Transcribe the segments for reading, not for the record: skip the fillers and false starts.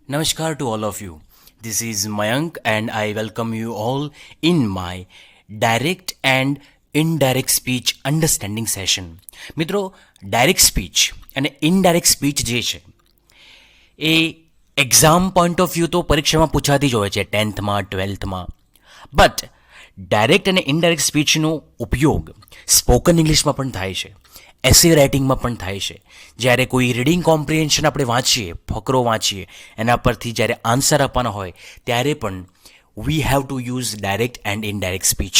Namaskar to all of you. This is Mayank and I welcome you all in my direct and indirect speech understanding session. મિત્રો direct speech અને indirect speech જે છે એ exam point of view તો પરીક્ષામાં પૂછાતી જ હોય છે 10thમાં 12thમાં but direct અને ઇનડાયરેક્ટ સ્પીચનો ઉપયોગ સ્પોકન ઇંગ્લિશમાં પણ થાય છે એસે રાઇટિંગમાં પણ થાય છે જ્યારે કોઈ રીડિંગ કોમ્પ્રિહેન્શન આપણે વાંચીએ ફકરો વાંચીએ એના પરથી જ્યારે આન્સર આપવાના હોય ત્યારે પણ we have to use direct and indirect speech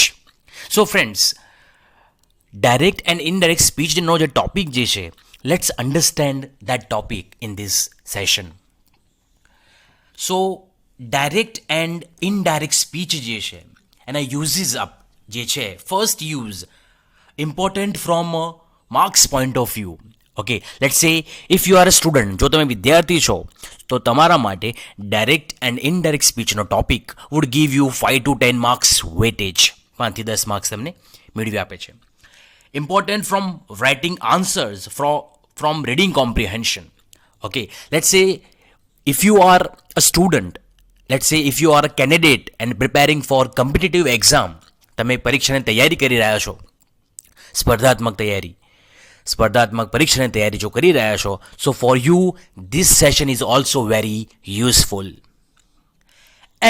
so friends direct and indirect સ્પીચનો જે ટોપિક જે છે let's understand that topic in this session so direct and indirect speech જે છે એના યુઝિસ અપ જે છે first use important from marks point of view okay let's say if you are a student જો તમે વિદ્યાર્થી છો તો તમારા માટે ડાયરેક્ટ એન્ડ ઇનડાયરેક્ટ સ્પીચનો topic wood give you 5 to 10 marks weightage 5 થી 10 માર્ક્સ તમને મેળવી આપે છે important from writing answers from reading comprehension okay let's સે if you are a student, let's say if you are a candidate and preparing for competitive exam, તમે પરીક્ષાની તૈયારી કરી રહ્યા છો સ્પર્ધાત્મક પરીક્ષાની તૈયારી જો કરી રહ્યા છો so for you this session is also very useful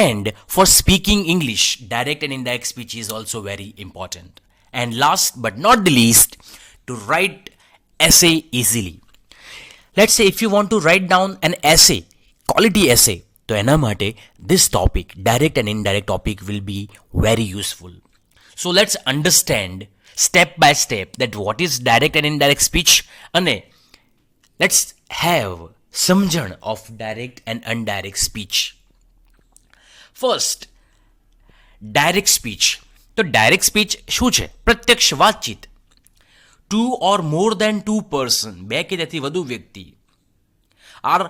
and for speaking English direct and indirect speech is also very important and last but not the least to write essay easily. Let's say if you want to write down an essay, quality essay, તો એના માટે this topic, direct and indirect topic will be very useful. So let's understand step by step that what is direct and indirect speech અને let's have સમજણ of direct and indirect speech. First, direct speech. તો direct speech શું છે? પ્રત્યક્ષ વાતચીત. Two or more than two person, બે કે તેથી વધુ વ્યક્તિ are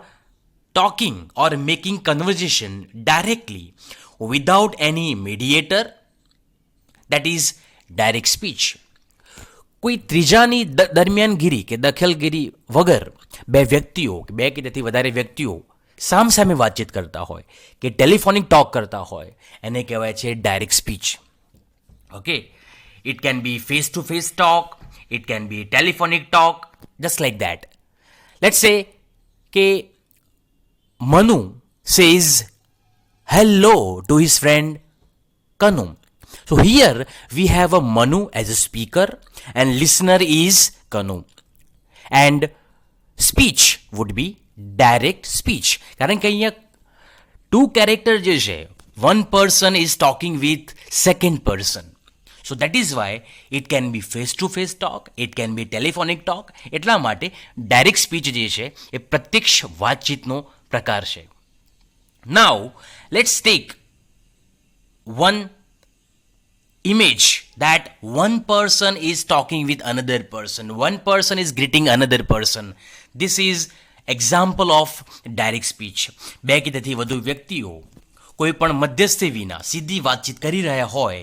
talking or making conversation directly without any mediator, that is direct speech. કોઈ ત્રીજાની દરમિયાનગીરી કે દખલગીરી વગર બે વ્યક્તિઓ કે બે કે તેથી વધારે વ્યક્તિઓ સામસામે વાતચીત કરતા હોય કે ટેલિફોનિક ટોક કરતા હોય એને કહેવાય છે direct speech okay it can be face to face talk, it can be telephonic talk, just like that. Let's say ke Manu says hello to his friend Kanu. So here we have a Manu as a speaker and listener is Kanu. And speech would be direct speech. કારણ કે અહીંયા two character જે છે one person is talking with second person. So that is why it can be face-to-face talk, it can be telephonic talk. એટલા માટે direct speech જે છે એ પ્રત્યક્ષ વાતચીતનો પ્રકાર છે. Now let's take one image that one person is talking with another person, one person is greeting another person. This is example of direct speech. બે કે તેથી વધુ વ્યક્તિઓ કોઈ પણ મધ્યસ્થી વિના સીધી વાતચીત કરી રહ્યા હોય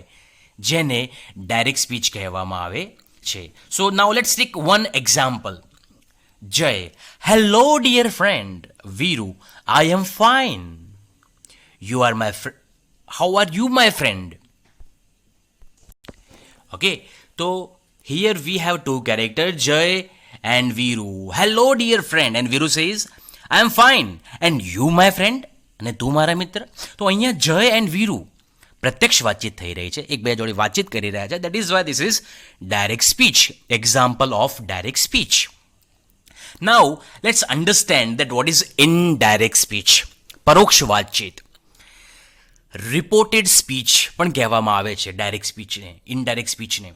જેને ડાયરેક્ટ સ્પીચ કહેવામાં આવે છે. So now let's take one example. Jay, hello dear friend. Veeru, I am fine. You are my how are you my friend? Okay, તો here we have two character Jay and Veeru. Hello dear friend and Veeru says I am fine and you my friend, અને તું મારા મિત્ર. તો અહીંયા જય and Viru પ્રત્યક્ષ વાતચીત થઈ રહી છે, એક બે જોડે વાતચીત કરી રહ્યા છે. That is why this is direct speech, example of direct speech. Now let's understand that what is indirect speech. પરોક્ષ વાતચીત, રિપોર્ટેડ સ્પીચ પણ કહેવામાં આવે છે ડાયરેક્ટ સ્પીચને, ઇનડાયરેક્ટ સ્પીચને.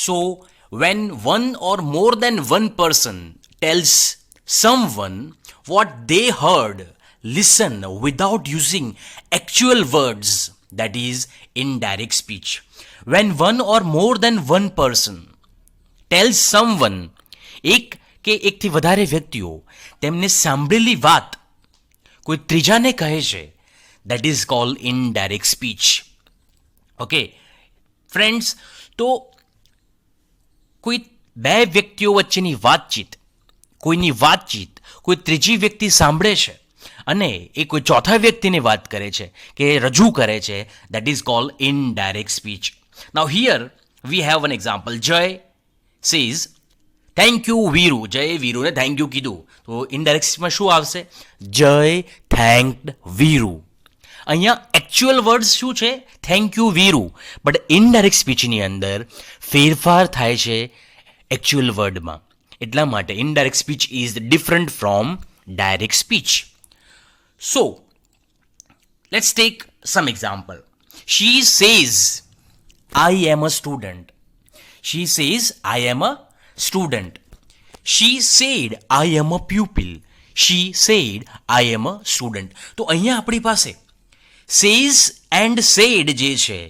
So when one or more than one person tells someone what they heard, listen without using actual words, that is indirect speech. When one or more than one person tells someone, એક કે એકથી વધારે વ્યક્તિઓ તેમને સાંભળેલી વાત કોઈ ત્રીજાને કહે છે, that is called indirect speech. Okay friends, તો કોઈ બે વ્યક્તિઓ વચ્ચેની વાતચીત, કોઈની વાતચીત કોઈ ત્રીજી વ્યક્તિ સાંભળે છે અને એ કોઈ ચોથા વ્યક્તિની વાત કરે છે કે રજૂ કરે છે, that is called indirect speech. Now here we have an example. Jay says thank you Veeru. જયે વીરુને થેન્ક યુ કીધું, તો ઇનડાયરેક્ટ સ્પીચમાં શું આવશે? જય થેન્કડ વીરુ. અહીંયા એકચ્યુઅલ વર્ડ શું છે? Thank you Veeru. But indirect સ્પીચની અંદર ફેરફાર થાય છે એકચ્યુઅલ વર્ડમાં. એટલા માટે indirect speech is different from direct speech. So let's take some example. She says I am a student. She says I am a student. She said I am a pupil. She said I am a student. તો અહીંયા આપણી પાસે says and said જે છે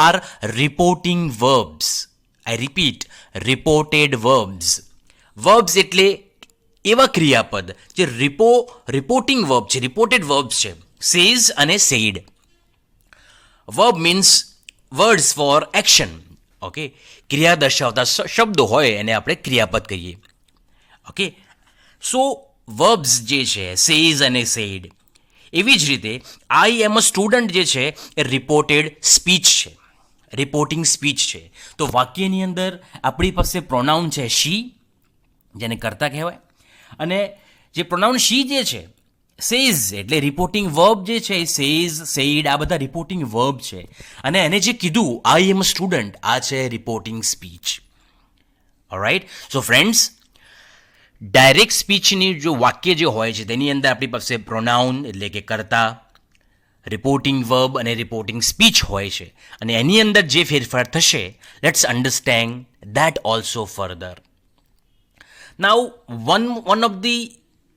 are reporting verbs. I repeat, reported verbs. Verbs એટલે એવા ક્રિયાપદ જે રિપોર્ટિંગ વર્બ છે, રિપોર્ટેડ વર્બ્સ છે. સેઝ અને said. Verb means words for action. Okay, ક્રિયા દર્શાવતા શબ્દો હોય એને આપણે ક્રિયાપદ કહીએ. ઓકે, સો વર્બ્સ જે છે સેઝ અને સેડ. એવી જ રીતે આઈ એમ અ સ્ટુડન્ટ જે છે એ રિપોર્ટેડ સ્પીચ છે, રિપોર્ટિંગ સ્પીચ છે. તો વાક્યની અંદર આપણી પાસે પ્રોનાઉન છે શી, જેને કર્તા કહેવાય, અને જે પ્રોનાઉન શી જે છે સેઝ એટલે રિપોર્ટિંગ વર્બ જે છે સેઝ, સેડ, આ બધા રિપોર્ટિંગ વર્બ છે. અને એને જે કીધું આઈ એમ અ સ્ટુડન્ટ, આ છે reporting speech. Alright. So friends, direct સ્પીચની જો વાક્ય જે હોય છે તેની અંદર આપણી પાસે પ્રોનાઉન એટલે કે કર્તા, રિપોર્ટિંગ વર્બ અને રિપોર્ટિંગ સ્પીચ હોય છે. અને એની અંદર જે ફેરફાર થશે, let's understand that also further. Now one of the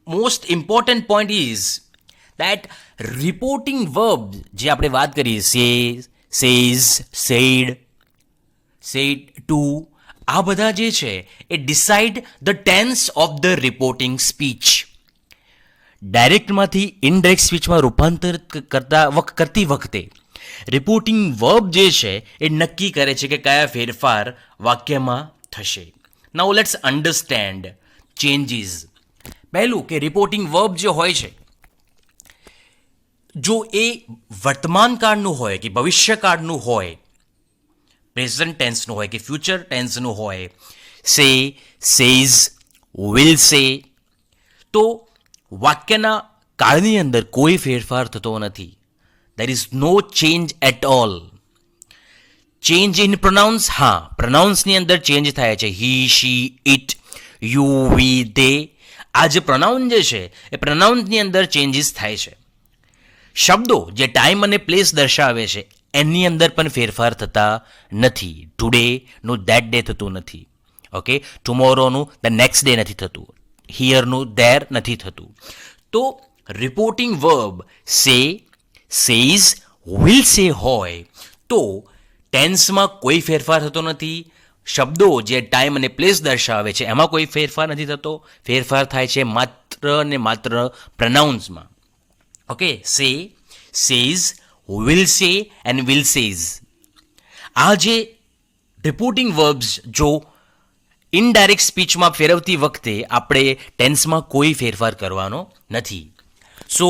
most important point is that reporting verb જે આપણે વાત કરીએ says, said, said to, આ બધા જે છે એ decide the tense of the reporting speech. ડાયરેક્ટમાંથી ઇનડાયરેક્ટ સ્પીચમાં રૂપાંતર કરતી વખતે રિપોર્ટિંગ વર્બ જે છે એ નક્કી કરે છે કે કયા ફેરફાર વાક્યમાં થશે. નાઉ લેટ્સ અન્ડરસ્ટેન્ડ ચેન્જીસ. પહેલું કે રિપોર્ટિંગ વર્બ જે હોય છે, જો એ વર્તમાન કાળનું હોય કે ભવિષ્યકાળનું હોય, પ્રેઝન્ટ ટેન્સનું હોય કે ફ્યુચર ટેન્સનું હોય, સે, સેઝ, વિલ સે, તો વાક્યના કાળની અંદર કોઈ ફેરફાર થતો નથી. There is no change at all. Change in pronouns, હા, પ્રોનાઉન્સની અંદર ચેન્જ થાય છે. He, she, it, you, we, they. આ જે પ્રોનાઉન જે છે એ પ્રોનાઉન્સની અંદર ચેન્જીસ થાય છે. શબ્દો જે ટાઈમ અને પ્લેસ દર્શાવે છે એની અંદર પણ ફેરફાર થતા નથી. ટુડેનું દેટ ડે થતું નથી. ઓકે, ટુમોરોનું ધ નેક્સ્ટ ડે નથી થતું. હિયરનું ધેર નથી થતું. તો રિપોર્ટિંગ વર્બ સે, સેઝ, વિલ સે હોય તો ટેન્સમાં કોઈ ફેરફાર થતો નથી. શબ્દો જે ટાઈમ અને પ્લેસ દર્શાવે છે એમાં કોઈ ફેરફાર નથી થતો. ફેરફાર થાય છે માત્ર ને માત્ર પ્રોનાઉન્સમાં. ઓકે, સે, સેઝ, વિલ સે એન્ડ વિલ સેઝ. આ જે રિપોર્ટિંગ વર્બ્સ જો ઇનડાયરેક્ટ સ્પીચમાં ફેરવતી વખતે આપણે ટેન્સમાં કોઈ ફેરફાર કરવાનો નથી. So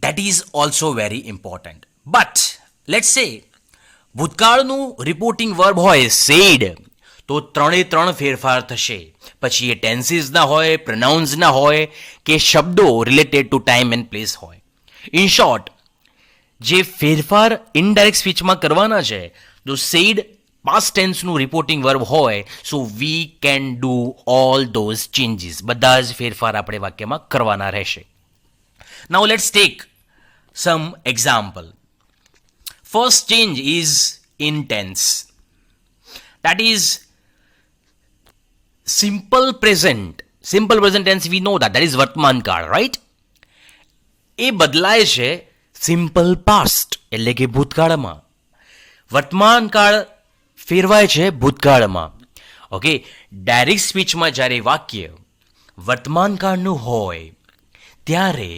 that is also very important. But let's સે ભૂતકાળનું રિપોર્ટિંગ વર્બ હોય સેડ, તો 3 ફેરફાર થશે. પછી એ ટેન્સીસના હોય, પ્રોનાઉન્સના હોય કે શબ્દો related to time and place હોય. ઇન શોર્ટ, જે ફેરફાર ઇનડાયરેક્ટ સ્પીચમાં કરવાના છે, તો સેડ પાસ્ટ ટેન્સનું રિપોર્ટિંગ વર્બ હોય, so we can do all those changes. બધા જ ફેરફાર આપણે વાક્યમાં કરવાના રહેશે. Now let's take some example. First change is in tense. That is simple present. Simple present tense, we know that is વર્તમાન કાળ, right? એ બદલાય છે સિમ્પલ પાસ્ટ એટલે કે ભૂતકાળમાં. વર્તમાન કાળ ફેરવાય છે ભૂતકાળમાં. ઓકે, ડાયરેક્ટ સ્પીચમાં જ્યારે વાક્ય વર્તમાન કાળનું હોય ત્યારે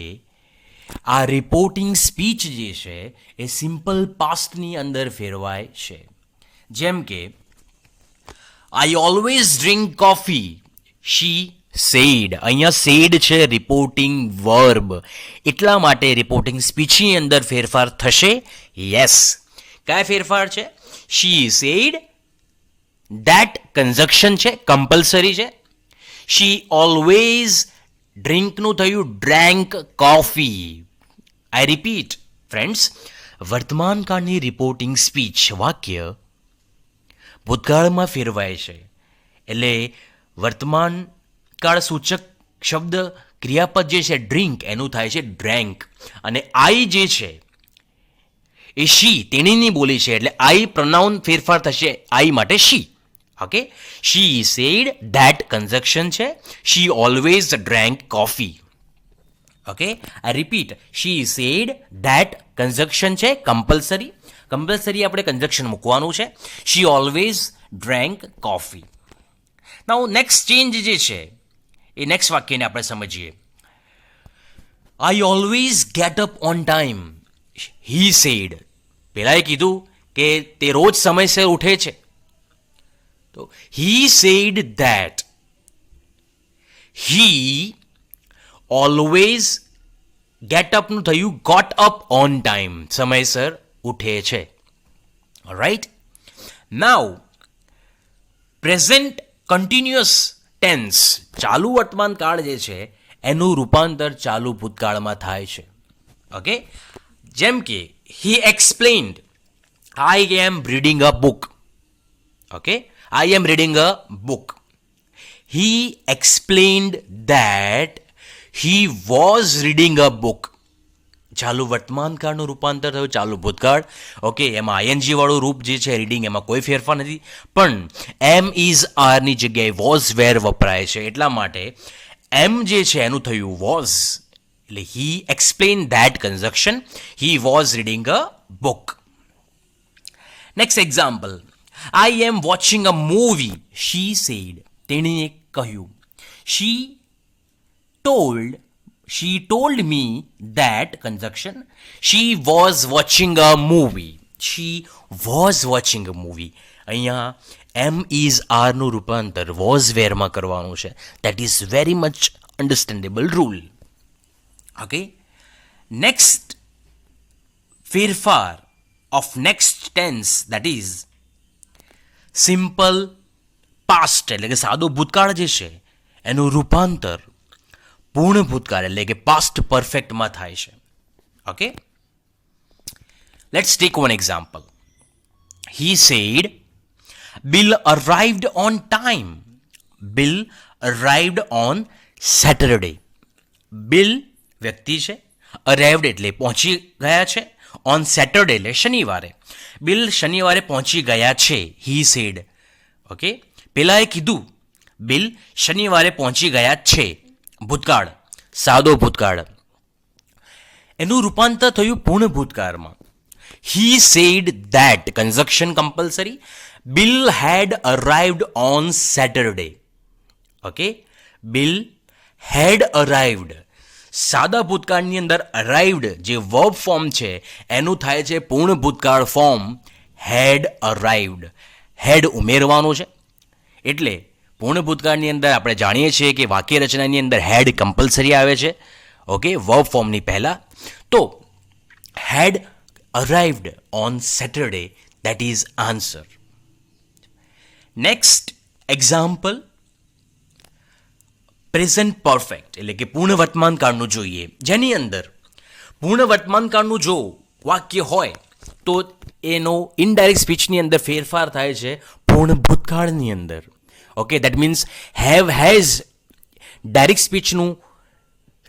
આ રિપોર્ટિંગ સ્પીચ જે છે એ સિમ્પલ પાસ્ટની અંદર ફેરવાય છે. જેમ કે I always drink coffee, she said. અહીંયા સેડ છે રિપોર્ટિંગ વર્બ, એટલા માટે રિપોર્ટિંગ સ્પીચની અંદર ફેરફાર થશે. યસ. કયા ફેરફાર છે? શી સેડ ધેટ કન્જક્શન છે, કમ્પલસરી છે. શી ઓલવેઝ ડ્રિંકનું થયું ડ્રેન્ક કોફી. આઈ રિપીટ ફ્રેન્ડ્સ, વર્તમાન કાળની રિપોર્ટિંગ સ્પીચ વાક્ય ભૂતકાળમાં ફેરવાય છે, એટલે વર્તમાન કાળ સૂચક શબ્દ ક્રિયાપદ જે છે ડ્રિંક એનું થાય છે ડ્રેન્ક, અને આઈ જે છે એ શી તેણીની બોલી છે, એટલે આઈ પ્રનાઉન ફેરફાર થશે આઈ માટે she. Okay, she said that conjunction છે, she always drank coffee. Okay, I repeat, she said that conjunction છે કમ્પલસરી, કમ્પલસરી આપણે કન્જક્શન મૂકવાનું છે. She always drank coffee. Now next change જે છે એ નેક્સ્ટ વાક્યને આપણે સમજીએ. I always get up on time, he said. પહેલાંએ કીધું કે તે રોજ સમયસર ઉઠે છે, તો he said that he always get અપનું થયું ગોટ અપ ઓન ટાઈમ, સમયસર ઉઠે છે. રાઈટ. નાઉ પ્રેઝન્ટ કન્ટિન્યુઅસ ટેન્સ, ચાલુ વર્તમાન કાળ જે છે એનું રૂપાંતર ચાલુ ભૂતકાળમાં થાય છે. ઓકે, જેમ કે he explained, I am reading a book. Okay, I am reading a book. He explained that he was reading a book. ચાલુ વર્તમાન કાળનું રૂપાંતર થયું ચાલુ ભૂતકાળ. ઓકે, એમાં આઈએનજી વાળું રૂપ જે છે રીડિંગ, એમાં કોઈ ફેરફાર નથી, પણ એમ ઇઝ આરની જગ્યાએ વોઝ વેર વપરાય છે, એટલા માટે એમ જે છે એનું થયું વોઝ, એટલે he explain that conjunction, he was reading a book. Next example, I am watching a movie, she said, તેણીએ કહ્યું. She told me that conjunction, she was watching a movie. She was watching a movie. અહીંયા એમ is આરનું રૂપાંતર was વેરમાં કરવાનું છે. That is very much understandable rule. Okay, next ફેરફાર of next tense, that is simple past, એટલે કે સાદો ભૂતકાળ જે છે એનું રૂપાંતર પૂર્ણ ભૂતકાળ એટલે કે પાસ્ટ પરફેક્ટમાં થાય છે. Okay, let's take one example. He said Bill arrived on time. Bill arrived on Saturday. Bill વ્યક્તિ છે, અરાઇવ્ડ એટલે પહોંચી ગયા છે, ઓન સેટરડે એટલે શનિવારે. બિલ શનિવારે પહોંચી ગયા છે, હી સેડ. ઓકે, પેલાએ કીધું બિલ શનિવારે પહોંચી ગયા છે, ભૂતકાળ, સાદો ભૂતકાળ. એનું રૂપાંતર થયું પૂર્ણ ભૂતકાળમાં. He said that conjunction compulsory, Bill had arrived on Saturday. Okay, Bill had arrived, સાદા ભૂતકાળની અંદર અરાઇવ્ડ જે વર્બ ફોર્મ છે એનું થાય છે પૂર્ણ ભૂતકાળ ફોર્મ હેડ અરાઇવ્ડ. હેડ ઉમેરવાનું છે, એટલે પૂર્ણ ભૂતકાળની અંદર આપણે જાણીએ છીએ કે વાક્ય રચનાની અંદર હેડ કમ્પલસરી આવે છે. ઓકે, વર્બ ફોર્મની પહેલાં. તો had arrived on Saturday, that is answer. Next example, present perfect એટલે કે પૂર્ણ વર્તમાન કાળનું જોઈએ, જેની અંદર પૂર્ણ વર્તમાન કાળનું જો વાક્ય હોય તો એનો ઇનડાયરેક્ટ સ્પીચની અંદર ફેરફાર થાય છે પૂર્ણ ભૂતકાળની અંદર. Okay, that means have has direct સ્પીચનું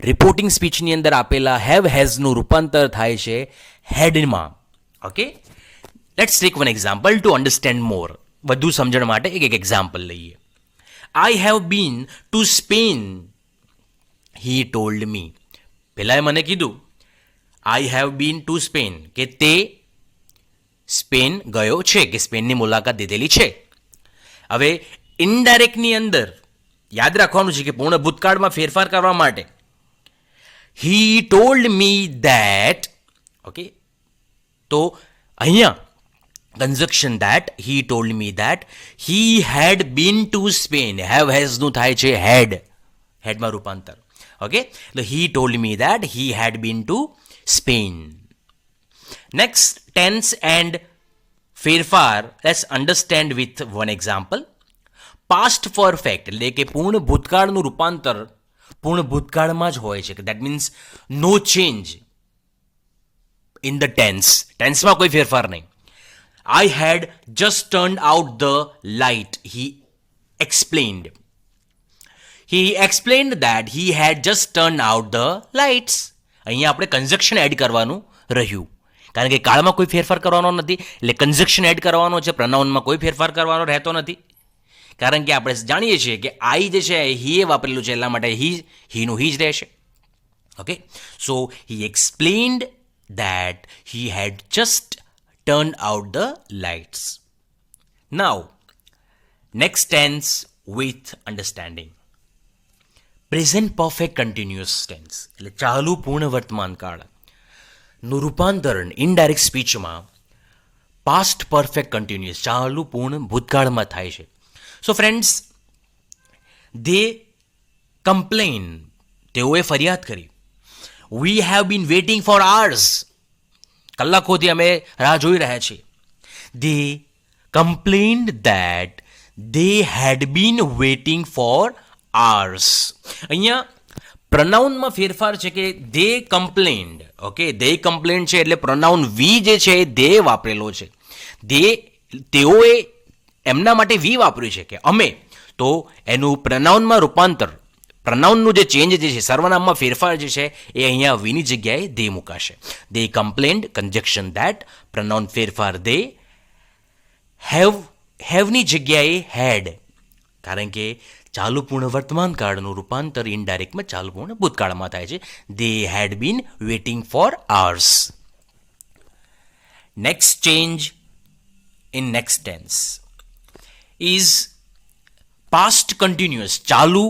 રિપોર્ટિંગ સ્પીચની અંદર આપેલા હેવ હેઝનું રૂપાંતર થાય છે હેડમાં. Okay, let's take one example to understand more. વધુ સમજણ માટે એક એક્ઝામ્પલ લઈએ. I have been to Spain, he told me. પહેલાંએ મને કીધું I have been to Spain, કે તે સ્પેન ગયો છે, કે સ્પેનની મુલાકાત લીધેલી છે. હવે ઇનડાયરેક્ટની અંદર યાદ રાખવાનું છે કે પૂર્ણ ભૂતકાળમાં ફેરફાર કરવા માટે he told me that. Okay, તો અહીંયા conjunction that, he told me that he had been to Spain, have હેઝનું થાય છે હેડ. હેડમાં રૂપાંતર. ઓકે, તો he told me that he had been to Spain. Next tense and ફેરફાર let's understand with one example. Past perfect એટલે કે પૂર્ણ ભૂતકાળનું રૂપાંતર પૂર્ણ ભૂતકાળમાં જ હોય છે. That means no change in the ટેન્સમાં કોઈ ફેરફાર નહીં. I had just turned out the light, he explained. He explained that he had just turned out the lights. અહીંયા આપણે કન્જક્શન એડ કરવાનું રહ્યું, કારણ કે કાળમાં કોઈ ફેરફાર કરવાનો નથી, એટલે કન્જક્શન એડ કરવાનો છે. પ્રનાઉનમાં કોઈ ફેરફાર કરવાનો રહેતો નથી, કારણ કે આપણે જાણીએ છીએ કે આઈ જે છે હી એ વાપરેલું છે, એટલા માટે હીનું હી જ રહેશે. Okay, so he explained that he had just turned out the lights. Now, next tense with understanding. Present perfect continuous tense એટલે ચાલુ પૂર્ણ વર્તમાન કાળનું રૂપાંતરણ ઇનડાયરેક્ટ સ્પીચમાં પાસ્ટ પરફેક્ટ કન્ટિન્યુઅસ ચાલુ પૂર્ણ ભૂતકાળમાં થાય છે. સો ફ્રેન્ડ્સ, દે કમ્પ્લેન, તેઓએ ફરિયાદ કરી. We have been waiting for hours. કલાકોથી અમે રાહ જોઈ રહ્યા છીએ. They complained that they had been waiting for hours. અહીંયા પ્રનાઉનમાં ફેરફાર છે કે they complained. Okay, they complained છે એટલે પ્રનાઉન વી જે છે they વાપરેલો છે. તેઓએ એમના માટે વી વાપર્યું છે કે અમે, તો એનું પ્રનાઉનમાં રૂપાંતર, પ્રનાઉનનું જે ચેન્જ જે છે, સર્વનામમાં ફેરફાર જે છે એ અહીંયા વીની જગ્યાએ દે મુકાશે. દે કમ્પ્લેન્ડ કન્જક્શન દેટ, પ્રનાઉન ફેરફાર દે, હેવની જગ્યાએ હેડ, કારણ કે ચાલુ પૂર્ણ વર્તમાન કાળનું રૂપાંતર ઇનડાયરેક્ટમાં ચાલુ પૂર્ણ ભૂતકાળમાં થાય છે. They had been waiting for hours. Next change in next tense is past continuous. ચાલુ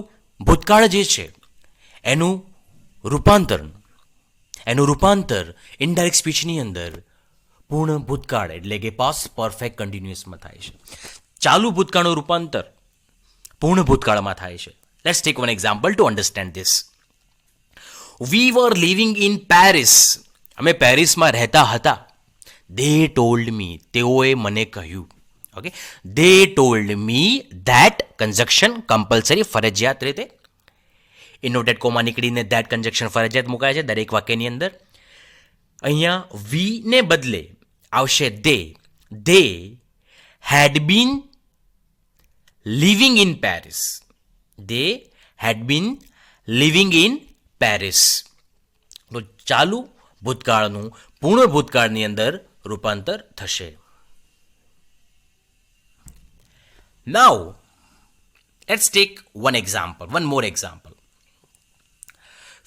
ભૂતકાળ જે છે એનું રૂપાંતર ઇનડાયરેક્ટ સ્પીચની અંદર પૂર્ણ ભૂતકાળ એટલે કે પાસ્ટ પરફેક્ટ કન્ટિન્યુઅસમાં થાય છે. ચાલુ ભૂતકાળનું રૂપાંતર પૂર્ણ ભૂતકાળમાં થાય છે. Let's take one example to understand this. We were living in Paris. અમે પેરિસમાં રહેતા હતા. દે ટોલ્ડ મી, તેઓએ મને કહ્યું. Okay, they told me that, conjunction compulsory ફરજિયાત રીતે, ઇનોટેડ કોમા નીકળીને ધેટ કન્જક્શન ફરજિયાત મુકાય છે દરેક વાક્યની અંદર. અહીંયા વીને બદલે આવશે they had been living in Paris. They had been living in Paris. તો ચાલુ ભૂતકાળનું પૂર્ણ ભૂતકાળની અંદર રૂપાંતર થશે. Now, let's take one more example.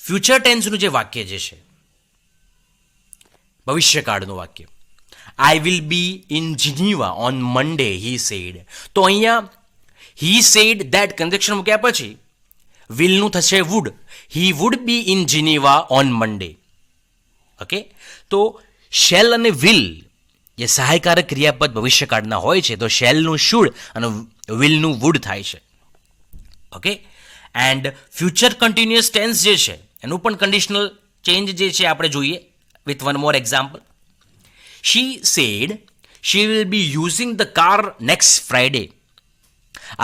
Future ટેન્સનું જે વાક્ય જે છે, ભવિષ્યકાળનું વાક્ય, I will be in Geneva on Monday, he said. તો અહીંયા he said that કન્જક્શન મૂક્યા પછી વિલનું થશે would. He would be in Geneva on Monday. Okay, તો શેલ અને વિલ જે સહાયકારક ક્રિયાપદ ભવિષ્યકાળના હોય છે, તો શેલનું શુડ અને વિલનું વુડ થાય છે. Okay, and future continuous tense જે છે એનું પણ કન્ડિશનલ ચેન્જ જે છે આપણે જોઈએ with one more example. She said she will be using the car next Friday.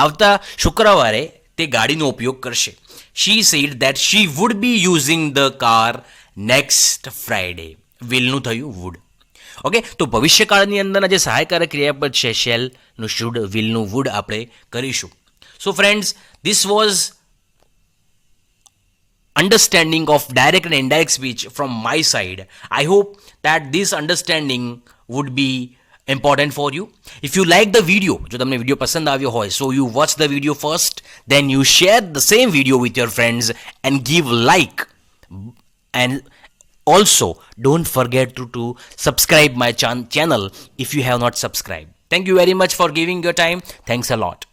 આવતા શુક્રવારે તે ગાડીનો ઉપયોગ કરશે. She said that she would be using the car next Friday. વિલનું થયું વુડ. ઓકે, તો ભવિષ્યકાળની અંદરના જે સહાયકારક ક્રિયાપદ છે શેલનું શુડ, વિલનું વુડ આપણે કરીશું. So friends, this was understanding of direct and indirect speech from my side. I hope that this understanding would be important for you. If you like the video, જો તમને video પસંદ આવ્યો હોય, so you watch the video first, then you share the same video with your friends and give like, and also don't forget to subscribe my channel if you have not subscribed. Thank you very much for giving your time. Thanks a lot.